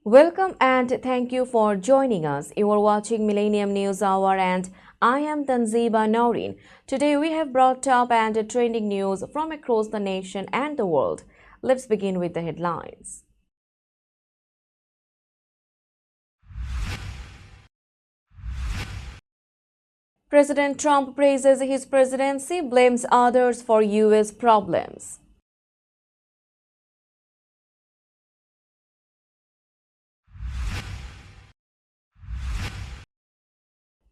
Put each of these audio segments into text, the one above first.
Welcome and thank you for joining us. You are watching Millennium News Hour and I am Tanziba Noreen. Today we have brought top and trending news from across the nation and the world. Let's begin with the headlines. President Trump praises his presidency, blames others for US problems.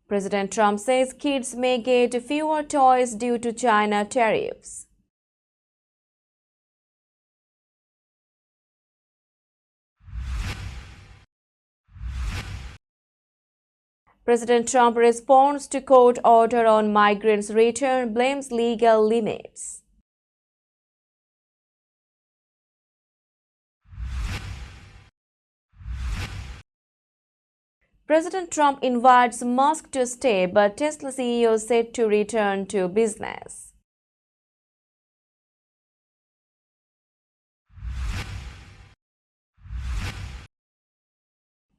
President Trump says kids may get fewer toys due to China tariffs. President Trump responds to court order on migrants' return, blames legal limits. President Trump invites Musk to stay, but Tesla CEO said to return to business.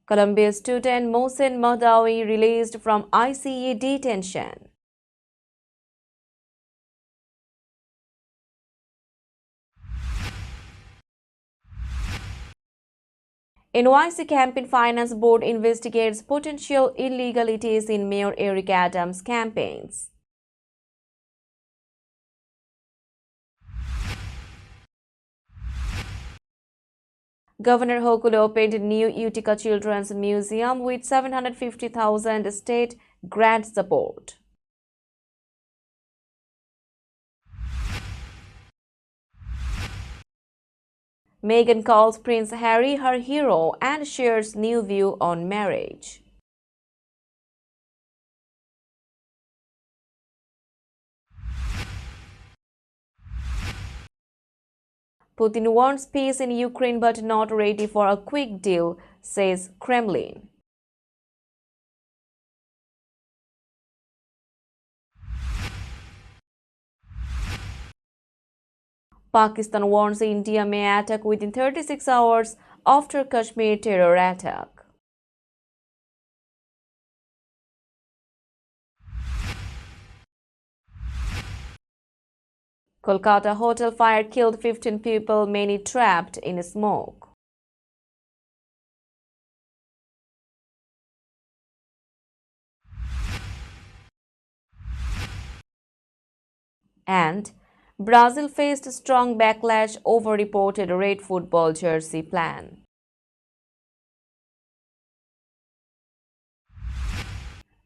Colombia student Mohsen Mahdawi released from ICE detention. NYC Campaign Finance Board investigates potential illegalities in Mayor Eric Adams' campaigns. Governor Hochul opened new Utica Children's Museum with 750,000 state grant support. Meghan calls Prince Harry her hero and shares new view on marriage. Putin wants peace in Ukraine but not ready for a quick deal, says Kremlin. Pakistan warns India may attack within 36 hours after Kashmir terror attack. Kolkata hotel fire killed 15 people, many trapped in smoke. And Brazil faced strong backlash over reported red football jersey plan.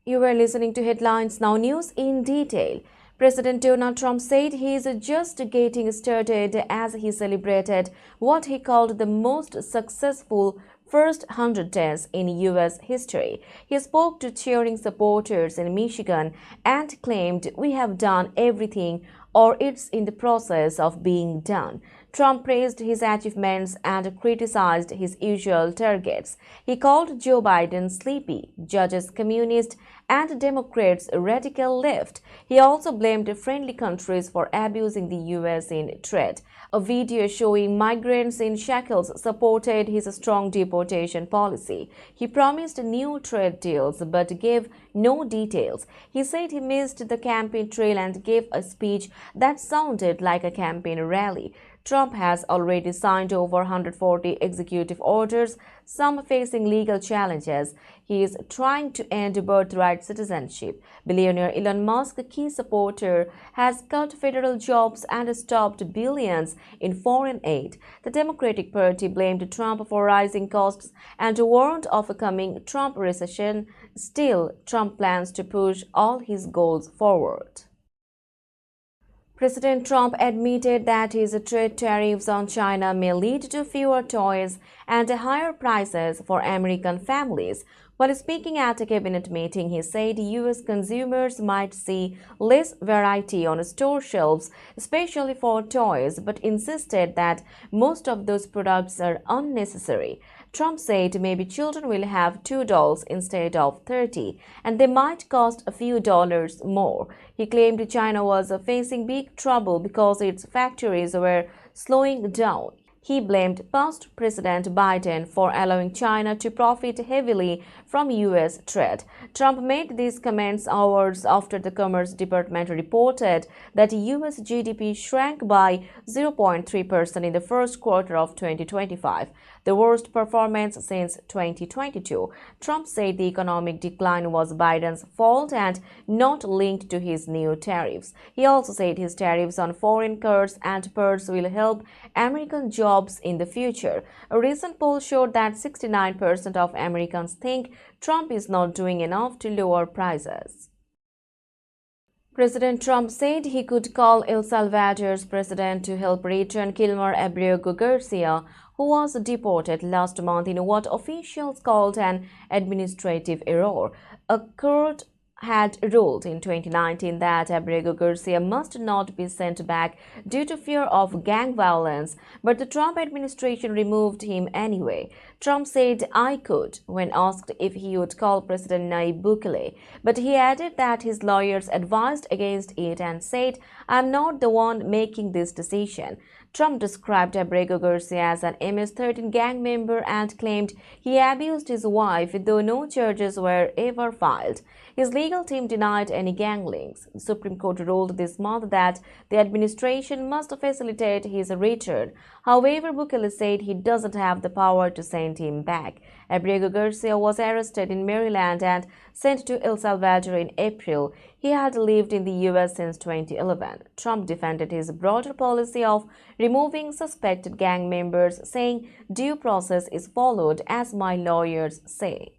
You were listening to Headlines Now News in detail. President Donald Trump said he is just getting started as he celebrated what he called the most successful first 100 days in U.S. history. He spoke to cheering supporters in Michigan and claimed, "We have done everything or it's in the process of being done." Trump praised his achievements and criticized his usual targets. He called Joe Biden sleepy, judges communist, and Democrats radical left. He also blamed friendly countries for abusing the U.S. in trade. A video showing migrants in shackles supported his strong deportation policy. He promised new trade deals but gave no details. He said he missed the campaign trail and gave a speech that sounded like a campaign rally. Trump has already signed over 140 executive orders, some facing legal challenges. He is trying to end birthright citizenship. Billionaire Elon Musk, a key supporter, has cut federal jobs and stopped billions in foreign aid. The Democratic Party blamed Trump for rising costs and warned of a coming Trump recession. Still, Trump plans to push all his goals forward. President Trump admitted that his trade tariffs on China may lead to fewer toys and higher prices for American families. While speaking at a cabinet meeting, he said U.S. consumers might see less variety on store shelves, especially for toys, but insisted that most of those products are unnecessary. Trump said maybe children will have 2 dolls instead of 30, and they might cost a few dollars more. He claimed China was facing big trouble because its factories were slowing down. He blamed past President Biden for allowing China to profit heavily from U.S. trade. Trump made these comments hours after the Commerce Department reported that U.S. GDP shrank by 0.3% in the first quarter of 2025, the worst performance since 2022. Trump said the economic decline was Biden's fault and not linked to his new tariffs. He also said his tariffs on foreign cars and pearls will help American jobs in the future. A recent poll showed that 69% of Americans think Trump is not doing enough to lower prices. President Trump said he could call El Salvador's president to help return Kilmer Abrego Garcia, who was deported last month in what officials called an administrative error. A court had ruled in 2019 that Abrego Garcia must not be sent back due to fear of gang violence, but the Trump administration removed him anyway. Trump said, "I could," when asked if he would call President Nayib Bukele, but he added that his lawyers advised against it and said, "I'm not the one making this decision." Trump described Abrego Garcia as an MS-13 gang member and claimed he abused his wife, though no charges were ever filed. His legal team denied any gang links. The Supreme Court ruled this month that the administration must facilitate his return. However, Bukele said he doesn't have the power to send him back. Abrego Garcia was arrested in Maryland and sent to El Salvador in April. He had lived in the U.S. since 2011. Trump defended his broader policy of removing suspected gang members, saying, "Due process is followed, as my lawyers say."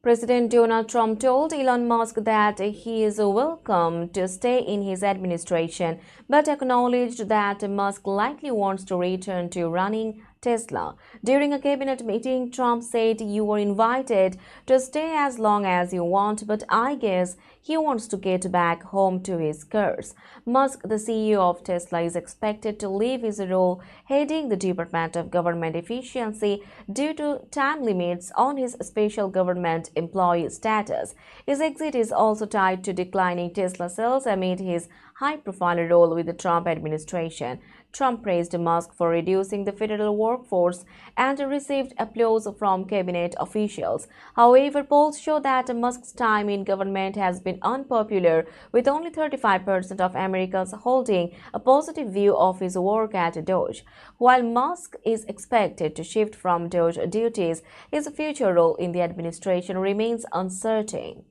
President Donald Trump told Elon Musk that he is welcome to stay in his administration, but acknowledged that Musk likely wants to return to running Tesla. During a cabinet meeting, Trump said, "You were invited to stay as long as you want, but I guess he wants to get back home to his cars." Musk, the CEO of Tesla, is expected to leave his role heading the Department of Government Efficiency due to time limits on his special government employee status. His exit is also tied to declining Tesla sales amid his high-profile role with the Trump administration. Trump praised Musk for reducing the federal workforce and received applause from cabinet officials. However, polls show that Musk's time in government has been unpopular, with only 35% of Americans holding a positive view of his work at Doge. While Musk is expected to shift from Doge duties, his future role in the administration remains uncertain.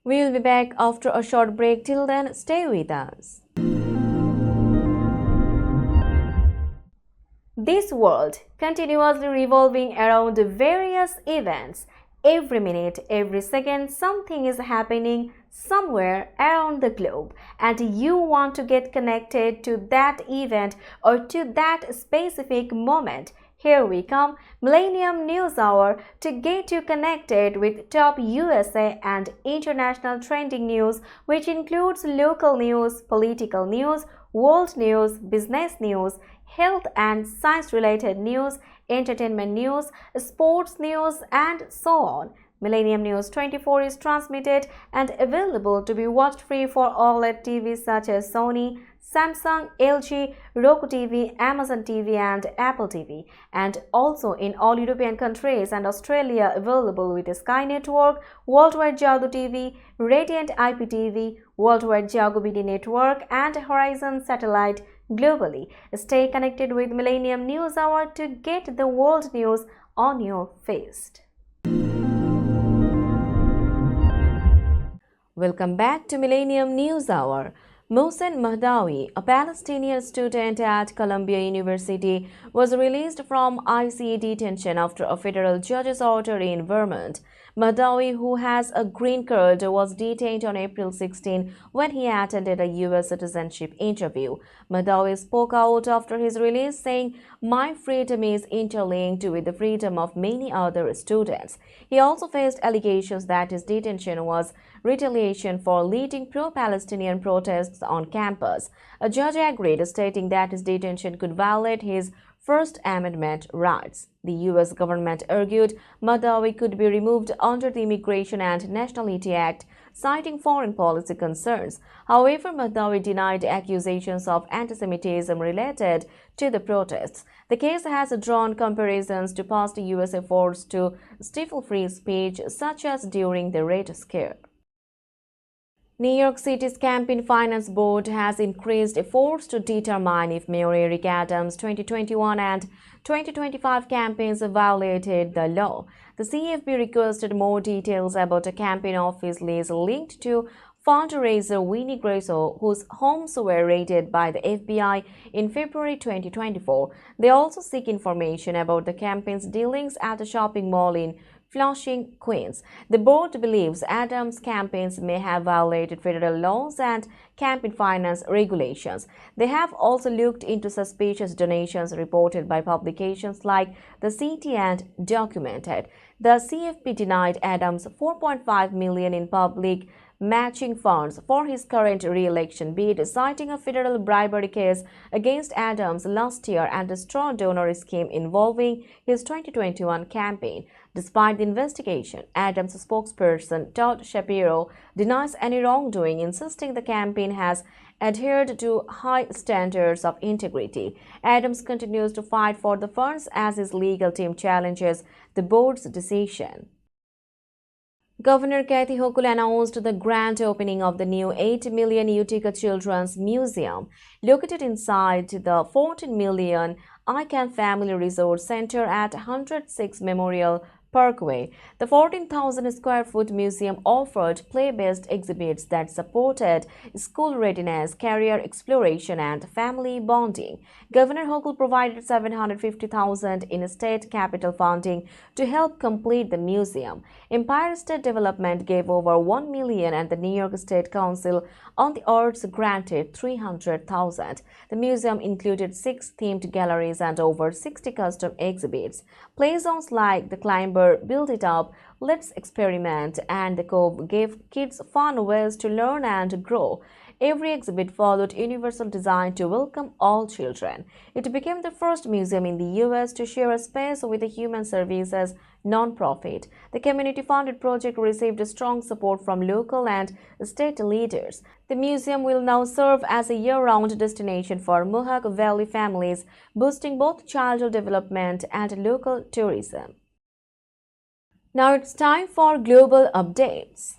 We will be back after a short break. Till then, stay with us. This world continuously revolving around various events. Every minute, every second, something is happening somewhere around the globe, and you want to get connected to that event or to that specific moment. Here we come, Millennium News Hour, to get you connected with top USA and international trending news, which includes local news, political news, world news, business news, health and science-related news, entertainment news, sports news, and so on. Millennium News 24 is transmitted and available to be watched free for OLED TVs such as Sony, Samsung, LG, Roku TV, Amazon TV, and Apple TV, and also in all European countries and Australia available with Sky Network, Worldwide Jago TV, Radiant IPTV, Worldwide Jago BD Network, and Horizon Satellite globally. Stay connected with Millennium News Hour to get the world news on your feast. Welcome back to Millennium News Hour. Mohsen Mahdawi, a Palestinian student at Columbia University, was released from ICE detention after a federal judge's order in Vermont. Mahdawi, who has a green card, was detained on April 16 when he attended a U.S. citizenship interview. Mahdawi spoke out after his release, saying, "My freedom is interlinked with the freedom of many other students." He also faced allegations that his detention was retaliation for leading pro-Palestinian protests on campus. A judge agreed, stating that his detention could violate his First Amendment rights. The U.S. government argued Mahdawi could be removed under the Immigration and Nationality Act, citing foreign policy concerns. However, Mahdawi denied accusations of anti-Semitism related to the protests. The case has drawn comparisons to past U.S. efforts to stifle free speech, such as during the Red Scare. New York City's Campaign Finance Board has increased efforts to determine if Mayor Eric Adams' 2021 and 2025 campaigns violated the law. The CFB requested more details about a campaign office lease linked to fundraiser Winnie Grasso, whose homes were raided by the FBI in February 2024. They also seek information about the campaign's dealings at a shopping mall in Flushing, Queens. The board believes Adams' campaigns may have violated federal laws and campaign finance regulations. They have also looked into suspicious donations reported by publications like The City and Documented. The CFP denied Adams $4.5 million in public matching funds for his current re-election bid, citing a federal bribery case against Adams last year and a straw donor scheme involving his 2021 campaign. Despite the investigation, Adams' spokesperson Todd Shapiro denies any wrongdoing, insisting the campaign has adhered to high standards of integrity. Adams continues to fight for the funds as his legal team challenges the board's decision. Governor Kathy Hochul announced the grand opening of the new 8 million Utica Children's Museum, located inside the 14 million Icahn Family Resort Center at 106 Memorial Parkway. The 14,000 square foot museum offered play-based exhibits that supported school readiness, career exploration, and family bonding. Governor Hochul provided $750,000 in state capital funding to help complete the museum. Empire State Development gave over $1 million, and the New York State Council on the Arts granted $300,000. The museum included 6 themed galleries and over 60 custom exhibits. Play zones like The Climber, Build It Up, Let's Experiment, and The Cove gave kids fun ways to learn and grow. Every exhibit followed universal design to welcome all children. It became the first museum in the U.S. to share a space with a human services nonprofit. The community-funded project received strong support from local and state leaders. The museum will now serve as a year-round destination for Mohawk Valley families, boosting both childhood development and local tourism. Now it's time for global updates.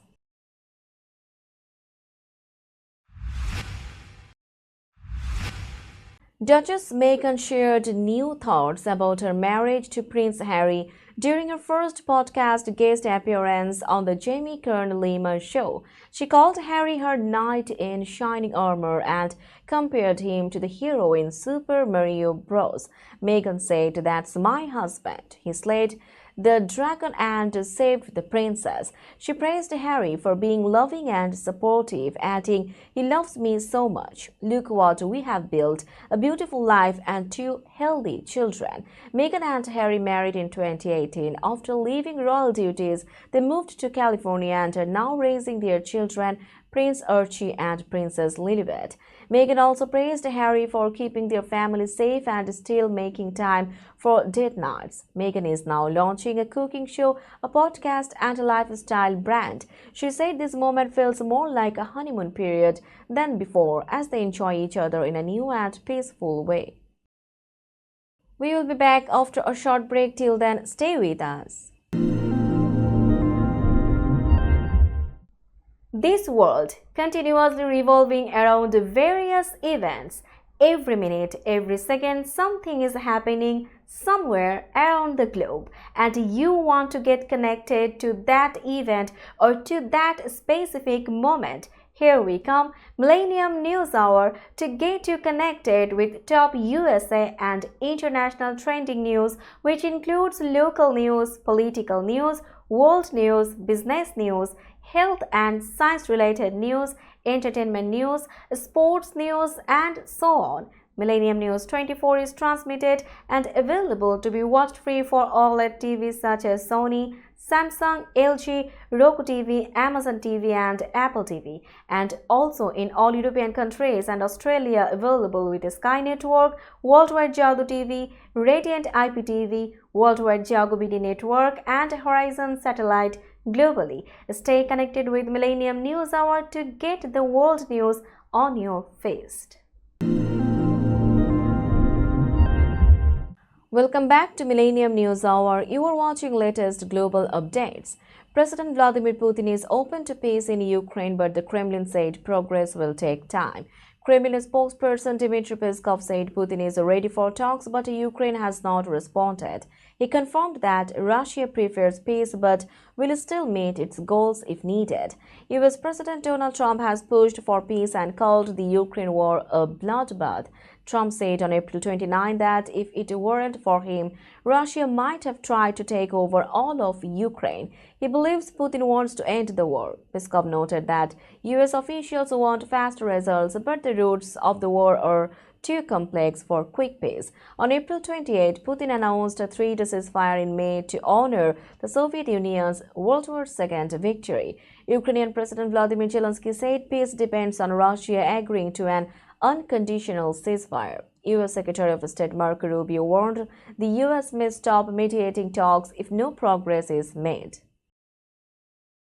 Duchess Meghan shared new thoughts about her marriage to Prince Harry during her first podcast guest appearance on the Jamie Kern Lima show. She called Harry her knight in shining armor and compared him to the hero in Super Mario Bros. Meghan said, "That's my husband. He slayed the dragon and saved the princess." She praised Harry for being loving and supportive, adding, "He loves me so much. Look what we have built, a beautiful life and 2 healthy children." Meghan and Harry married in 2018. After leaving royal duties, they moved to California and are now raising their children, Prince Archie and Princess Lilibet. Meghan also praised Harry for keeping their family safe and still making time for date nights. Meghan is now launching a cooking show, a podcast, and a lifestyle brand. She said this moment feels more like a honeymoon period than before, as they enjoy each other in a new and peaceful way. We will be back after a short break. Till then, stay with us. This world continuously revolving around various events. Every minute, every second, something is happening somewhere around the globe, and you want to get connected to that event or to that specific moment. Here we come, Millennium News Hour, to get you connected with top USA and international trending news, which includes local news, political news, world news, business news, health and science-related news, entertainment news, sports news, and so on. Millennium News 24 is transmitted and available to be watched free for OLED TVs such as Sony, Samsung, LG, Roku TV, Amazon TV, and Apple TV, and also in all European countries and Australia available with Sky Network, Worldwide Jago TV, Radiant IPTV, Worldwide Jago BD Network, and Horizon Satellite globally. Stay connected with Millennium News Hour to get the world news on your fist. Welcome back to Millennium News Hour. You are watching latest global updates. President Vladimir Putin is open to peace in Ukraine, but the Kremlin said progress will take time. Kremlin spokesperson Dmitry Peskov said Putin is ready for talks, but Ukraine has not responded. He confirmed that Russia prefers peace but will still meet its goals if needed. US President Donald Trump has pushed for peace and called the Ukraine war a bloodbath. Trump said on April 29 that if it weren't for him, Russia might have tried to take over all of Ukraine. He believes Putin wants to end the war. Peskov noted that US officials want fast results, but the roots of the war are too complex for quick peace. On April 28, Putin announced a three-day ceasefire in May to honor the Soviet Union's World War II victory. Ukrainian President Vladimir Zelensky said peace depends on Russia agreeing to an unconditional ceasefire. U.S. Secretary of State Marco Rubio warned the U.S. may stop mediating talks if no progress is made.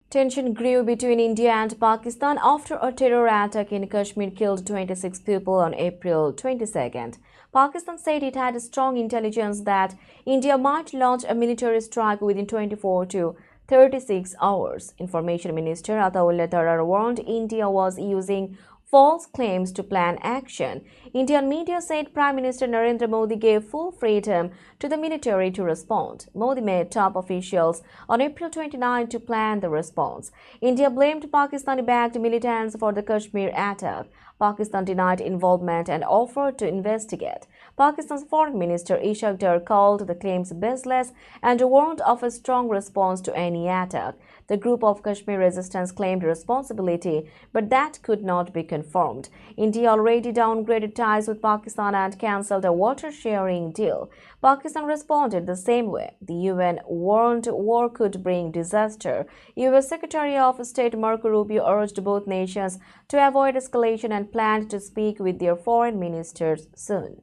Tension grew between India and Pakistan after a terror attack in Kashmir killed 26 people on April 22. Pakistan said it had strong intelligence that India might launch a military strike within 24 to 36 hours. Information Minister Ataullah Tarar warned India was using false claims to plan action. Indian media said Prime Minister Narendra Modi gave full freedom to the military to respond. Modi made top officials on April 29 to plan the response. India blamed Pakistani-backed militants for the Kashmir attack. Pakistan denied involvement and offered to investigate. Pakistan's Foreign Minister Ishaq Dar called the claims baseless and warned of a strong response to any attack. The group of Kashmir resistance claimed responsibility, but that could not be confirmed. India already downgraded ties with Pakistan and cancelled a water-sharing deal. Pakistan responded the same way. The UN warned war could bring disaster. U.S. Secretary of State Marco Rubio urged both nations to avoid escalation and planned to speak with their foreign ministers soon.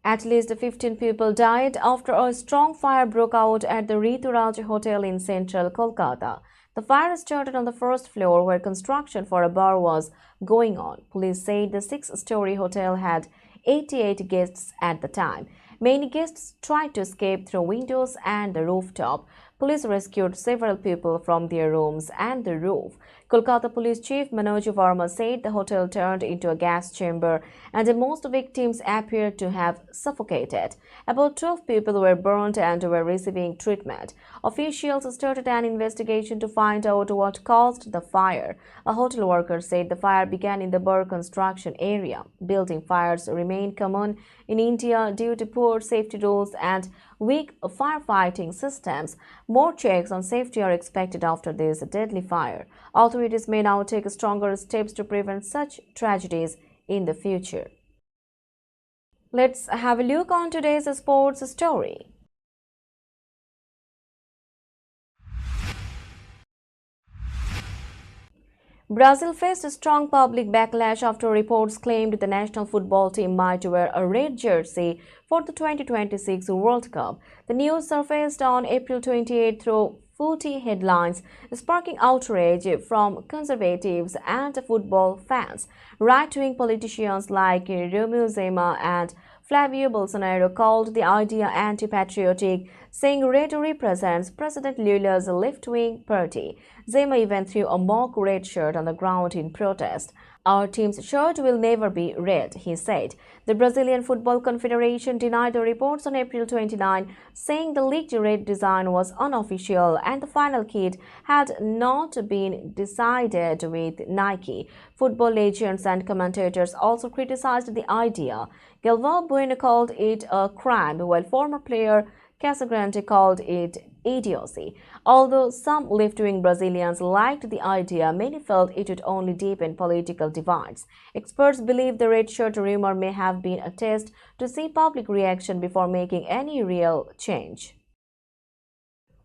At least 15 people died after a strong fire broke out at the Rituraj Hotel in central Kolkata. The fire started on the first floor where construction for a bar was going on. Police said the six-story hotel had 88 guests at the time. Many guests tried to escape through windows and the rooftop. Police rescued several people from their rooms and the roof. Kolkata Police Chief Manoj Verma said the hotel turned into a gas chamber and most victims appeared to have suffocated. About 12 people were burned and were receiving treatment. Officials started an investigation to find out what caused the fire. A hotel worker said the fire began in the bar construction area. Building fires remain common in India due to poor safety rules and weak firefighting systems. More checks on safety are expected after this deadly fire. Authorities may now take stronger steps to prevent such tragedies in the future. Let's have a look on today's sports story. Brazil faced a strong public backlash after reports claimed the national football team might wear a red jersey for the 2026 World Cup. The news surfaced on April 28 through footy headlines, sparking outrage from conservatives and football fans. Right-wing politicians like Romeu Zema and Flavio Bolsonaro called the idea anti-patriotic, saying red represents President Lula's left-wing party. Zema even threw a mock red shirt on the ground in protest. "Our team's shirt will never be red," he said. The Brazilian Football Confederation denied the reports on April 29, saying the leaked red design was unofficial and the final kit had not been decided with Nike. Football legends and commentators also criticized the idea. Galvão Bueno called it a crime, while former player Casagrande called it idiocy. Although some left-wing Brazilians liked the idea, many felt it would only deepen political divides. Experts believe the red shirt rumor may have been a test to see public reaction before making any real change.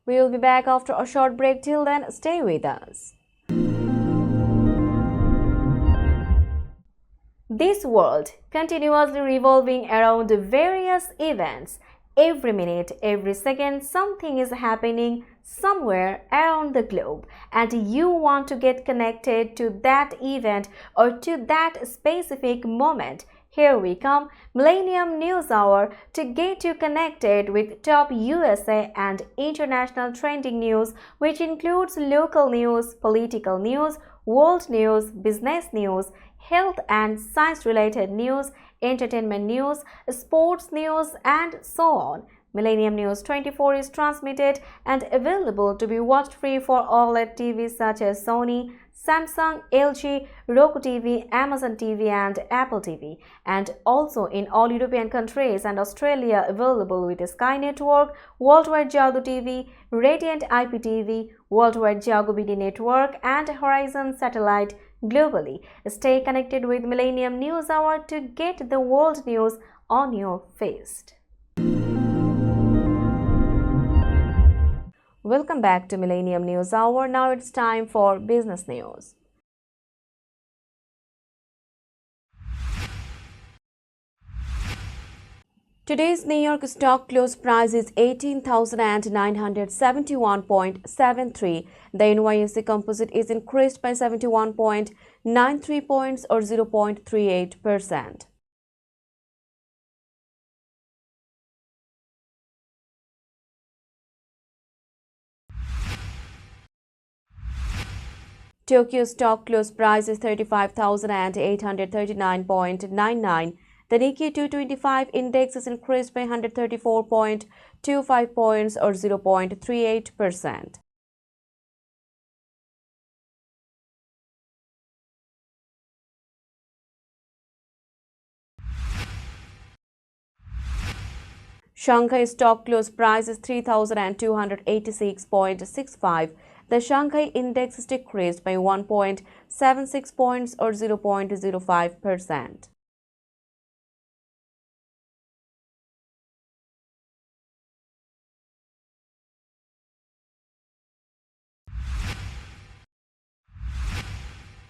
We will be back after a short break. Till then, stay with us. This world continuously revolving around various events, Every minute, every second, something is happening somewhere around the globe, and you want to get connected to that event or to that specific moment. Here we come, Millennium News Hour, to get you connected with top USA and international trending news, which includes local news, political news, world news, business news, health and science related news, entertainment news, sports news, and so on. Millennium News 24 is transmitted and available to be watched free for OLED TVs such as Sony, Samsung, LG, Roku TV, Amazon TV, and Apple TV, and also in all European countries and Australia available with Sky Network, Worldwide Jago TV, Radiant IPTV, Worldwide Jago BD Network, and Horizon Satellite globally. Stay connected with Millennium News Hour to get the world news on your fist. Welcome back to Millennium News Hour. Now it's time for business news. Today's New York stock close price is 18,971.73. The NYSE Composite is increased by 71.93 points or 0.38%. Tokyo stock close price is 35,839.99. The Nikkei 225 index is increased by 134.25 points or 0.38%. Shanghai stock close price is 3,286.65. The Shanghai index is decreased by 1.76 points or 0.05%.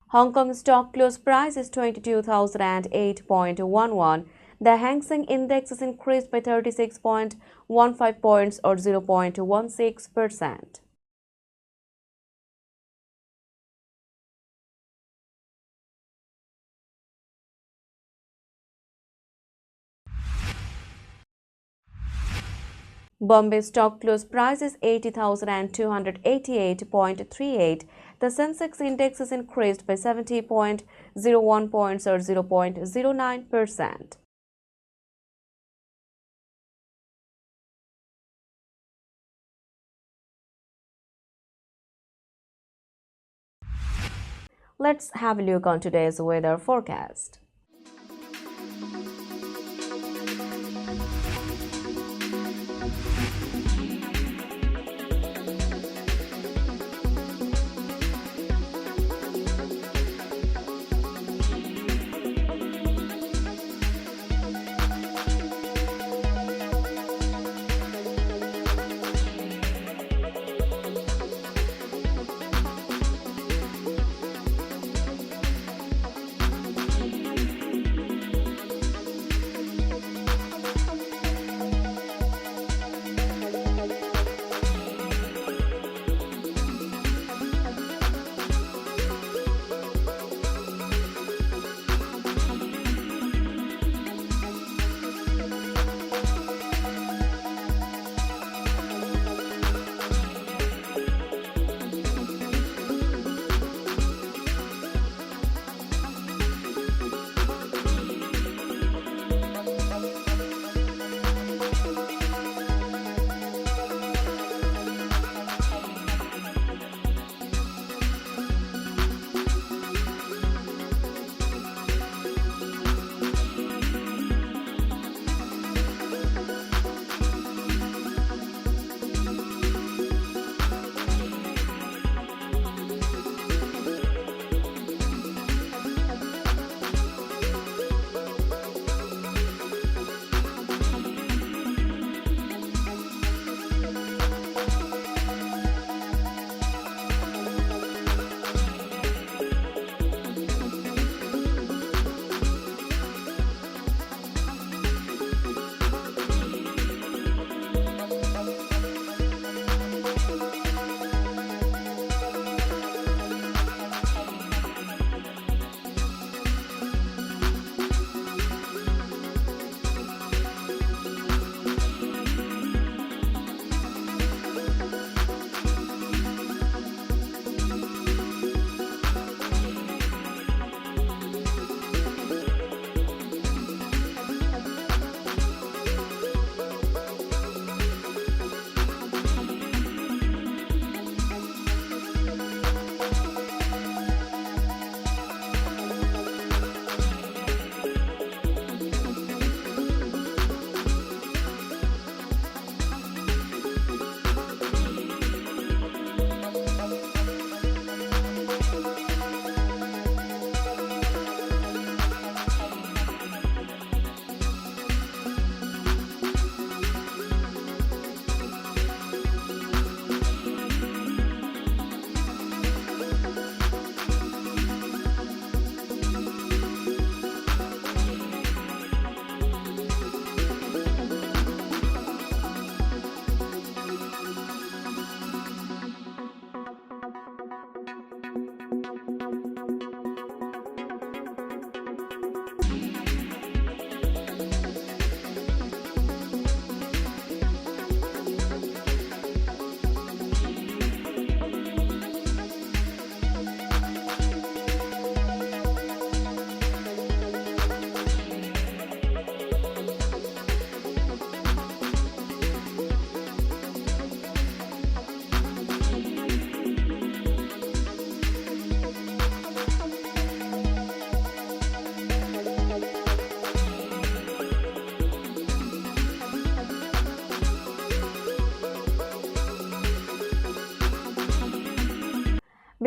Hong Kong stock close price is 22,008.11. The Hang Seng index is increased by 36.15 points or 0.16%. Bombay stock close price is 80,288.38. The Sensex index is increased by 70.01 points or 0.09%. Let's have a look on today's weather forecast.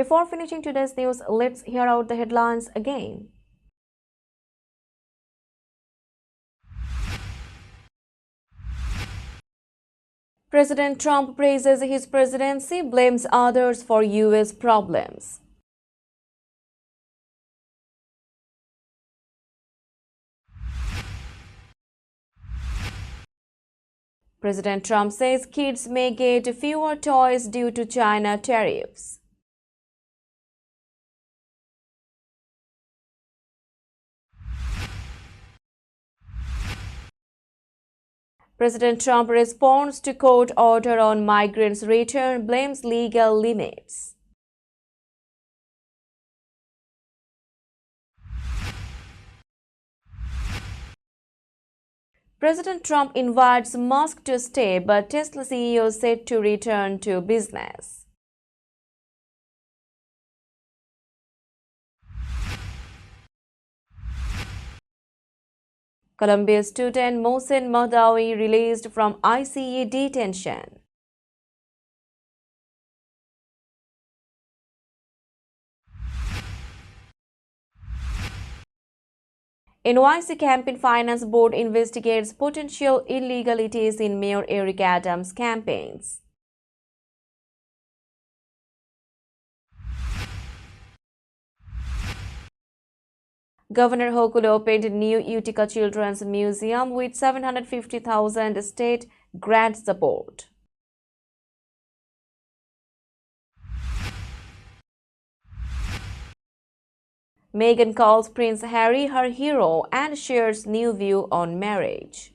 Before finishing today's news, let's hear out the headlines again. President Trump praises his presidency, blames others for US problems. President Trump says kids may get fewer toys due to China tariffs. President Trump responds to court order on migrants' return, blames legal limits. President Trump invites Musk to stay, but Tesla CEO said to return to business. Columbia student Mohsen Mahdawi released from ICE detention. NYC Campaign Finance Board investigates potential illegalities in Mayor Eric Adams' campaigns. Governor Hochul opened new Utica Children's Museum with $750,000 state grant support. Meghan calls Prince Harry her hero and shares new view on marriage.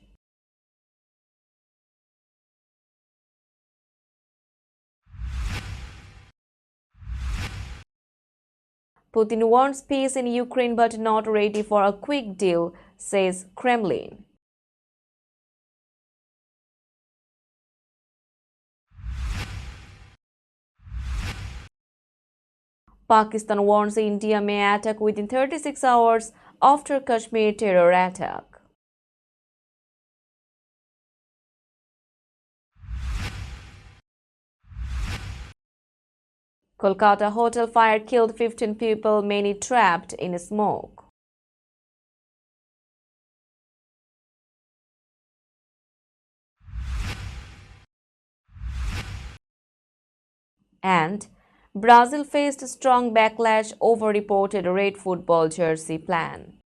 Putin wants peace in Ukraine but not ready for a quick deal, says Kremlin. Pakistan warns India may attack within 36 hours after Kashmir terror attack. Kolkata hotel fire killed 15 people, many trapped in smoke. And Brazil faced strong backlash over reported red football jersey plan.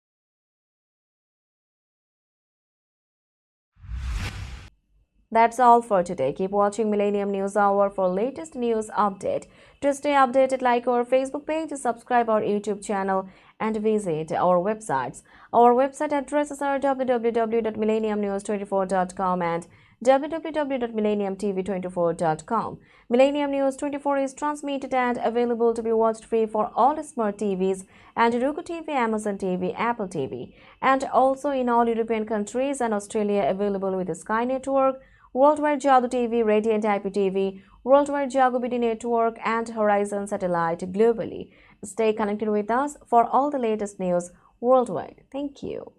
That's all for today. Keep watching Millennium News Hour for latest news update. To stay updated, like our Facebook page, subscribe our YouTube channel and visit our websites. Our website addresses are www.millenniumnews24.com and www.millenniumtv24.com. Millennium News 24 is transmitted and available to be watched free for all smart TVs and Roku TV, Amazon TV, Apple TV, and also in all European countries and Australia available with the Sky Network, Worldwide Jadoo TV, Radiant IPTV, Worldwide Jago BD Network, and Horizon Satellite globally. Stay connected with us for all the latest news worldwide. Thank you.